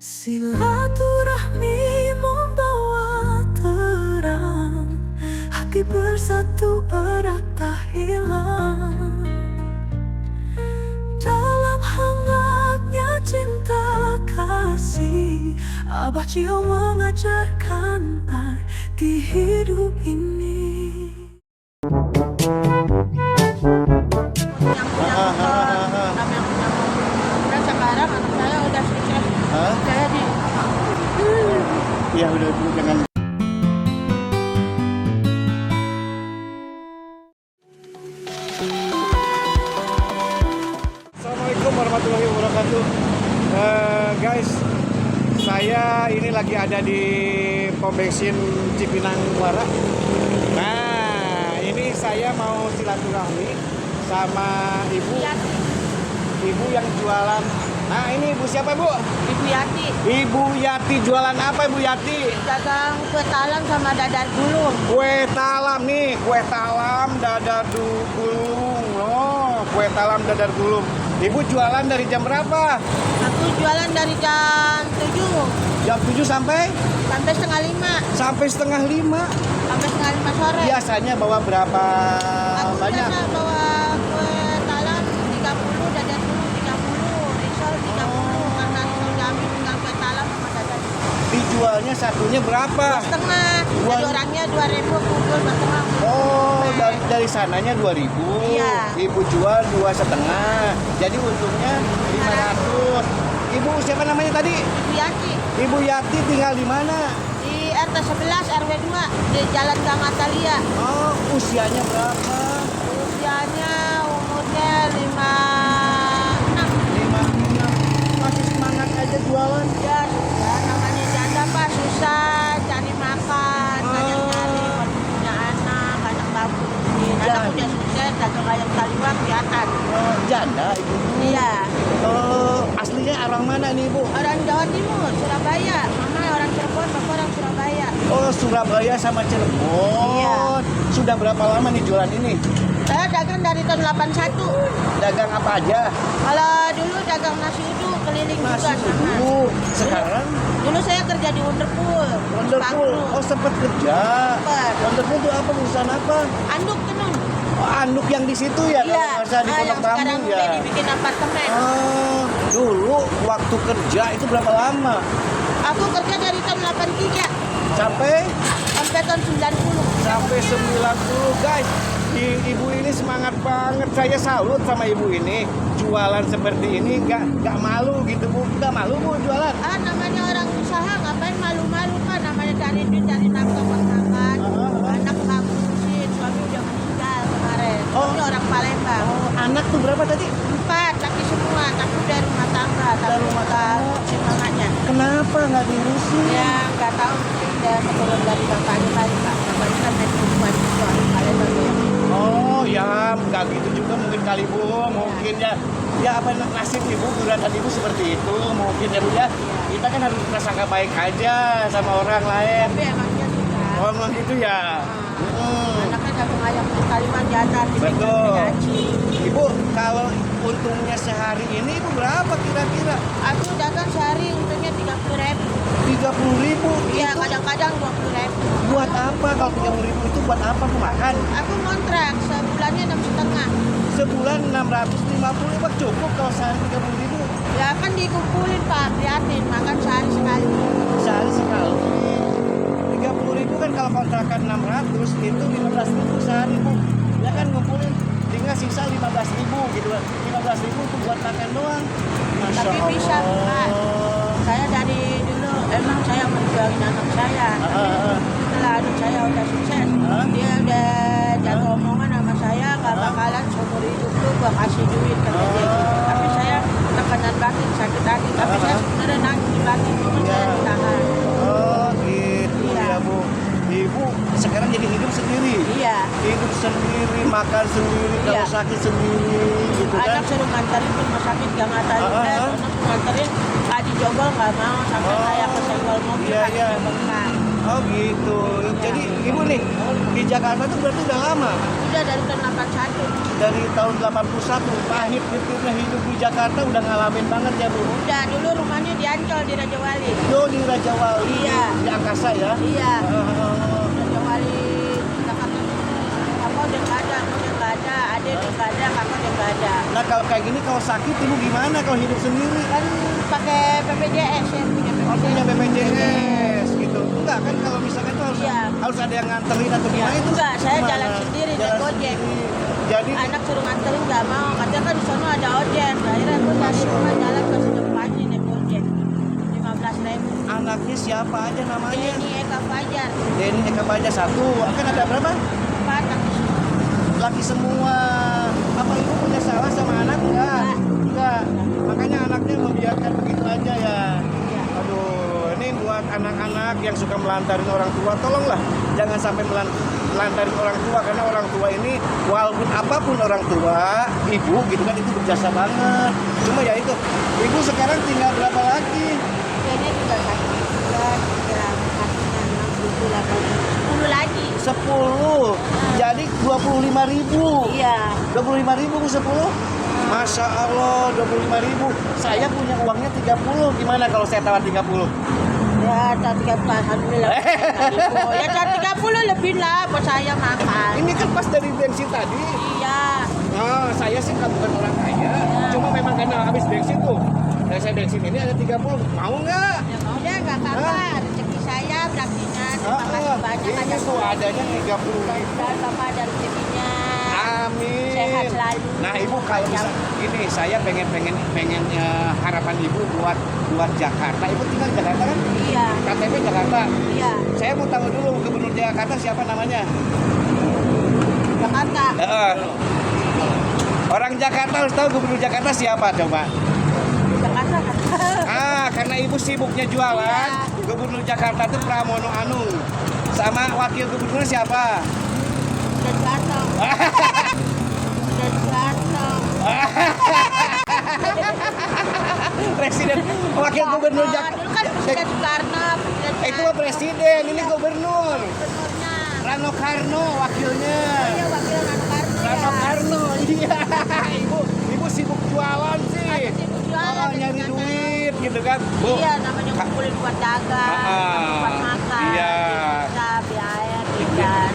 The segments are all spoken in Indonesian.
Silaturahmi membawa terang, hati bersatu erat tak hilang. Dalam hangatnya cinta kasih, Abah Cio mengajarkan arti hidup ini. Yang punya motor sama yang punya mobil. Dan sekarang anak saya udah sukses. Saya di Ya udah dulu jangan. Assalamualaikum warahmatullahi wabarakatuh. Guys, saya ini lagi ada di pom bensin Cipinang Muara. Nah, ini saya mau silaturahmi sama ibu yang jualan. Nah, ini ibu siapa, Bu? Ibu Yati. Ibu Yati jualan apa, Ibu Yati? Dagang kue talam sama dadar gulung. Kue talam nih, kue talam dadar gulung. Oh, kue talam dadar gulung. Ibu jualan dari jam berapa? Aku jualan dari jam 7 Jam 7 sampai? sampai setengah 5. Sampai setengah 5. Sampai setengah 5 sore. Biasanya bawa berapa Aku banyak? biasa bawa kue talam 30, dadar gulung 30, risol 30. Karena risol jambi tinggal kue talam sama dadar gulung. Dijualnya satunya berapa? Setengah. Jadi orangnya 2.000 kumpul bertengah. Oh, dari sananya 2.000. Iya. Ibu jual 2,5. Jadi untungnya 500. Ibu siapa namanya tadi? Ibu Yati. Ibu Yati tinggal di mana? Di RT 11 RW 2 di Jalan Gang Atalia. Oh, usianya berapa? Usianya umurnya 56. 56. Masih semangat aja jualan. Ya sudah, namanya janda Pak, susah cari makan, banyak cari punya anak bambu. Anak udah sukses, dagang ayam taliwang di atas. Oh, janda ibu. Iya, Oh, aslinya orang mana nih, Bu? orang Jawa Timur, Surabaya. Mama orang Cirebon, bapak orang Surabaya. Oh, Surabaya sama Cirebon. Iya. Sudah berapa lama nih jualan ini? Saya dagang dari tahun 81. Dagang apa aja? Kalau dulu dagang nasi uduk keliling Nasi juga sama. uduk. Sekarang Dulu saya kerja di Wonderpool. Wonderpool. Oh, sempat kerja. Sempet. Wonderpool itu apa, perusahaan apa? Anduk tenun. Oh, anduk yang di situ ya, Iya. kalau masa di Pondok Yang sekarang Bambu udah ya. dibikin apartemen. Oh, dulu waktu kerja itu berapa lama? Aku kerja dari tahun 83 Sampai sampai tahun 90. sampai 90, guys. Ibu ini semangat banget. Saya salut sama ibu ini. Jualan seperti ini nggak malu gitu, Bu. Nggak malu, Bu, jualan. Namanya orang usaha ngapain malu-malu kan, namanya cari duit dari nafkah makan. Anak ngapusin, suami udah meninggal kemarin. Oh. Ini orang Palembang. Oh, anak tuh berapa tadi? 4 laki semua, tapi udah rumah tangga, tapi rumah tangga. semangatnya. Kenapa nggak diurusin? Ya nggak tahu, mungkin udah keturun dari bapaknya kali Pak. Bapaknya kan dari perempuan itu orang Palembang ya. Oh ya, nggak gitu juga mungkin kali, Bu. Mungkin ya, ya apa nasib ibu, guratan ibu seperti itu. Mungkin ya, Bu ya. Kita kan harus prasangka baik aja sama orang lain. Tapi emangnya suka. Oh, emang gitu ya. Anaknya dagang ayam di Kalimantan, di Betul. gaji. Ibu, kalau untungnya sehari ini ibu berapa kira-kira? Aku dagang sehari untungnya 30.000. 30.000. Iya, Itu kadang-kadang 20.000. buat apa? Kalau 30.000 itu buat apa? Bu, makan? Aku kontrak sebulannya 6,5. Sebulan 650, Pak, cukup kalau sehari 30.000. Ya kan dikumpulin Pak, prihatin makan sehari sekali. Sehari sekali. 30.000 kan kalau kontrakan 600 itu 15.000 sehari, Bu. Ya kan ngumpulin tinggal sisa 15.000 gitu. 15.000 itu buat makan doang. Masya Tapi bisa, Allah. Pak. Saya dari dulu emang saya menjualin anak saya. Setelah anak saya udah sukses, dia udah jatuh omongan sama saya, nggak bakalan seumur hidup tuh gua kasih duit kata dia gitu. Tapi saya tekanan batin, sakit hati. Tapi saya sebenarnya nangis di batin, cuma saya ditahan. Oh gitu Iya. ya, Bu. Ibu sekarang jadi hidup sendiri. Iya. Hidup sendiri, makan sendiri, kalau Iya. sakit sendiri gitu kan. Anak suruh nganterin ke rumah sakit gak nganterin, anak suruh nganterin Haji Jogol nggak mau, sampai saya kesenggol mobil Iya, kakinya iya. bengkak. Oh gitu. Jadi ibu nih di Jakarta tuh berarti udah lama. Udah dari tahun 81. Dari tahun 81 pahit-pahitnya hidup di Jakarta udah ngalamin banget ya bu. Udah, dulu rumahnya di Ancol di Raja Wali. Di Raja Wali, Iya. di Angkasa ya. Iya. Oh. Raja Wali Jakarta. Kakak udah nggak ada, aku udah nggak ada, adik udah nggak ada, kakak udah nggak ada. Nah kalau kayak gini kalau sakit ibu gimana kalau hidup sendiri? Kan pakai BPJS ya, punya Oh, punya BPJS. BPJS gitu. Enggak kan kalau misalkan tuh harus, Iya. harus ada yang nganterin atau gimana itu? Enggak, saya gimana? jalan sendiri naik Jalan ojek. sendiri. Jadi Anak suruh nganterin nggak mau, katanya kan di sana ada ojek. Akhirnya aku dari rumah jalan ke Sedepanji naik ojek. 15.000. anaknya siapa aja namanya? Ini Eka Fajar. Denny Eka Fajar satu. Akan ada berapa? 4 tapi Laki semua. Apa ibu punya salah sama anak enggak? Enggak. Makanya anaknya membiarkan begitu aja ya. Aduh, ini buat anak-anak yang suka melantarin orang tua, tolonglah jangan sampai melantarin orang tua karena orang tua ini walaupun apapun orang tua, ibu gitu kan itu berjasa banget. Cuma ya itu, ibu sekarang tinggal berapa lagi? kayaknya juga sakit. Kira kakinya 6, 7, 8, 10 lagi. 10. Jadi 25.000. Iya. 25.000 Bu 10? Masya Allah 25.000. Saya punya uangnya 30. Gimana kalau saya tawar 30? Ya, 30 alhamdulillah. Ya, 30 lebih lah buat saya makan. Ini kan pas dari bensin tadi. Iya. Oh, saya sih kan bukan orang kaya. Cuma memang karena habis bensin tuh. Nah, saya bensin ini ada 30. Mau nggak? Ya udah nggak apa-apa. Rezeki saya berartinya. Terima kasih banyak. Ini tuh adanya 30.000. Dan Bapak ada rezekinya. Amin. Sehat selalu. Nah ibu kalau bisa ini saya pengen harapan ibu buat Jakarta. Ibu tinggal di Jakarta kan? Iya. KTP Jakarta. Iya. Saya mau tahu dulu gubernur Jakarta siapa namanya? Jakarta. Orang Jakarta harus tahu gubernur Jakarta siapa coba? Jakarta. Karena ibu sibuknya jualan. Iya. Gubernur Jakarta itu Pramono Anung. Sama wakil gubernur siapa? Dan Jakarta. Dan Jakarta. Presiden, wakil gubernur Jakarta. Dulu kan Presiden Soekarno. Itu mah presiden, ini gubernur. Gubernurnya. Rano Karno wakilnya. Iya, wakil Rano Karno. Rano Karno, iya. Ibu sibuk jualan sih. Sibuk jualan, Nyari dengan duit gitu kan. Bu. Iya, namanya ngumpulin buat dagang, buat makan. Iya. Bisa biaya, bidan.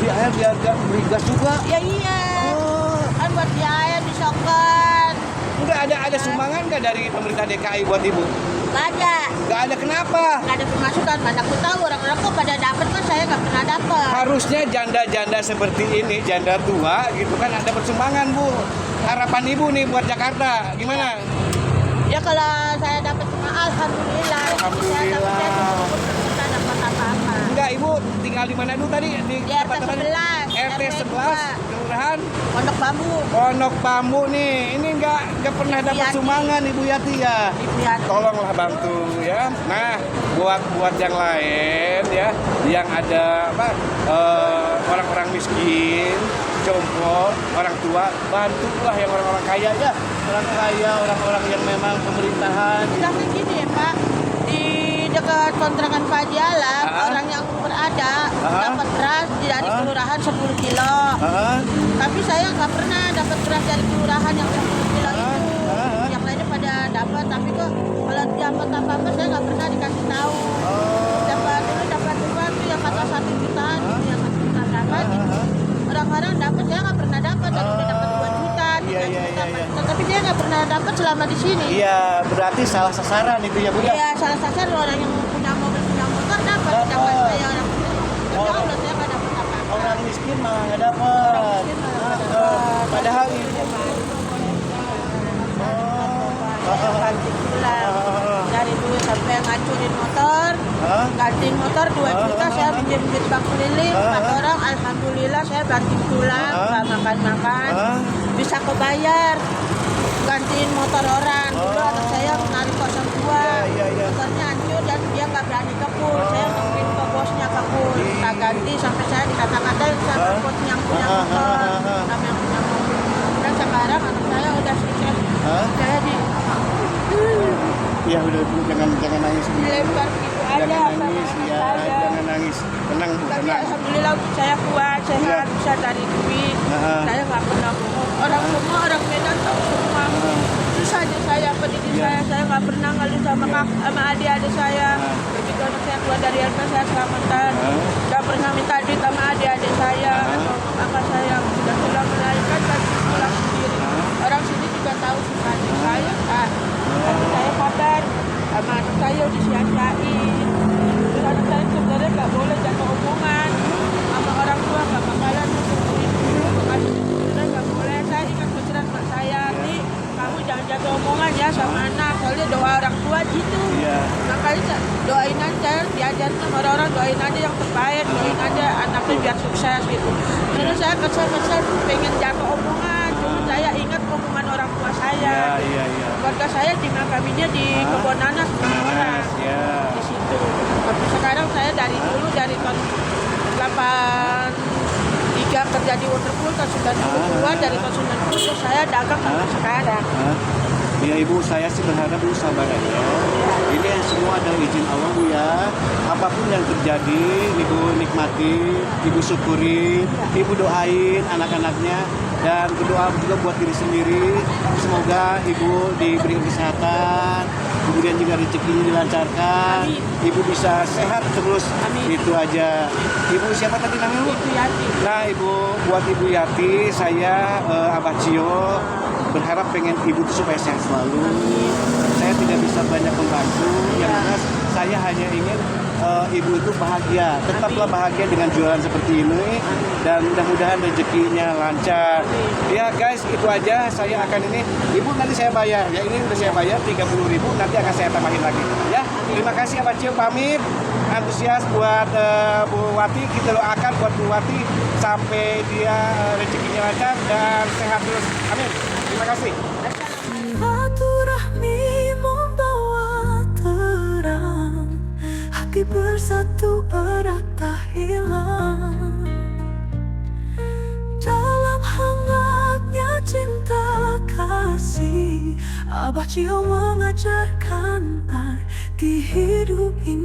Biaya biar gak beli gas juga. Ya iya. Oh. Kan buat biaya disokkan. Udah ada sumbangan nggak dari pemerintah DKI buat ibu? Gak ada. Nggak ada kenapa? Gak ada pemasukan. Mana aku tahu orang-orang kok pada dapat kan saya gak pernah dapat. Harusnya janda-janda seperti ini, janda tua gitu kan ada persumbangan bu. Harapan ibu nih buat Jakarta gimana? Ya kalau saya dapat cuma alhamdulillah. Alhamdulillah. Saya dapat dapat apa-apa. Enggak, ibu tinggal di mana dulu tadi? Di Di RT 11. RT 11, kelurahan Pondok Bambu. Pondok Bambu nih. Ini enggak pernah dapat Yati. sumbangan Ibu Yati ya. Ibu Yati. Tolonglah bantu ya. Nah, buat yang lain ya, yang ada orang-orang miskin, jompo, orang tua, bantulah yang orang-orang kaya ya. Orang kaya, orang-orang yang memang pemerintahan. Bilangnya gini ya Pak, di dekat kontrakan Pak Jalan, orang yang berada dapat beras dari kelurahan 10 kilo. Tapi saya nggak pernah dapat beras dari kelurahan yang 10 kilo itu. Yang lainnya pada dapat, tapi kok kalau dapat apa-apa saya nggak pernah dikasih tahu. Dapat uang tuh yang kata 1 jutaan, yang 1 juta dapat. Orang-orang dapat, saya nggak pernah dapat, dan udah dapat 2 juta, 3 juta, 4 juta. Tapi dia nggak pernah dapat selama di sini. Iya, berarti salah sasaran itu ya Bu ya. Iya, salah satu orang yang punya mobil, punya motor dapat. Sedangkan saya orang punya motor, Allah saya nggak dapat apa-apa. Orang miskin malah nggak dapat. Miskin malah nggak dapat. Padahal ini Saya ganti pulang. Dari dulu sampai ngancurin motor, ganti motor 2 juta, saya pinjam duit bank keliling 4 orang, alhamdulillah saya ganti pulang, nggak makan-makan, bisa kebayar. Gantiin motor orang. Dulu anak saya narik 02. Motornya hancur dan dia nggak berani ke pul. Saya ngomongin ke bosnya ke pul. Tak ganti sampai saya dikata-katain sama bos yang punya motor, sama yang punya mobil. Dan sekarang anak saya udah sukses. Saya di ya udah Bu, jangan nangis nangis Bu. dilempar gitu aja Jangan sama nangis anak ya, saya. jangan nangis. Tenang Bu, Tapi tenang. alhamdulillah untuk saya kuat, sehat, Iya. bisa cari duit. Nah. Saya nggak pernah bohong. Semua orang Medan tahu semua. Susah aja saya pendidik Iya. saya nggak pernah ngeluh sama sama adik-adik saya. Begitu anak saya keluar dari RP saya selamatkan. Nggak pernah minta duit sama adik-adik saya atau kakak saya sudah pulang melahirkan dan pulang sendiri. Orang sini juga tahu susahnya saya kan. Tapi saya sabar sama anak saya disia-siain. Terus anak saya sebenarnya nggak boleh jatuh omongan sama orang tua, nggak bakalan ngebunuhin dulu, sebenarnya nggak boleh. Saya ingat pesanan mak saya, nih kamu jangan jatuh omongan ya sama anak, soalnya doa orang tua gitu. Iya. Makanya doain aja, diajarin sama orang-orang, doain aja yang terbaik, doain aja anaknya biar sukses gitu. Terus saya kesel-kesel pengen jatuh omongan, cuma saya ingat omongan orang tua saya. Iya. Keluarga saya dimakaminya di kebun nanas sama orang Ya. di situ. Tapi sekarang saya dari dulu dari tahun 83 kerja di Waterpool, tahun 90 keluar, dari tahun 90 terus saya dagang sampai sekarang. Ya Ibu, saya sih berharap Bu sabar aja. Ini semua adalah izin Allah Bu ya. Apapun yang terjadi, Ibu nikmati, Ibu syukuri, Ibu doain anak-anaknya, dan berdoa juga buat diri sendiri. Semoga Ibu diberi kesehatan, kemudian juga rezekinya dilancarkan, Amin. Ibu bisa sehat terus. Amin. Itu aja. Ibu siapa tadi namanya Bu? Itu Yati. Nah Ibu, buat Ibu Yati, saya Abah Cio berharap pengen Ibu itu supaya sehat selalu. Saya tidak bisa banyak membantu, yang jelas saya hanya ingin Ibu itu bahagia. Tetaplah bahagia dengan jualan seperti ini, dan mudah-mudahan rezekinya lancar. Ya guys, itu aja. Saya akan ini, Ibu nanti saya bayar ya, ini udah saya bayar 30.000, nanti akan saya tambahin lagi ya. Terima kasih Abah Cio, pamit. Antusias buat Bu Wati, kita doakan buat Bu Wati sampai dia rezekinya lancar dan sehat terus. Amin. Terima kasih. Silaturahmi membawa terang, hati bersatu erat tak hilang. Dalam hangatnya cinta kasih, Abah Cio mengajarkan arti hidup ini.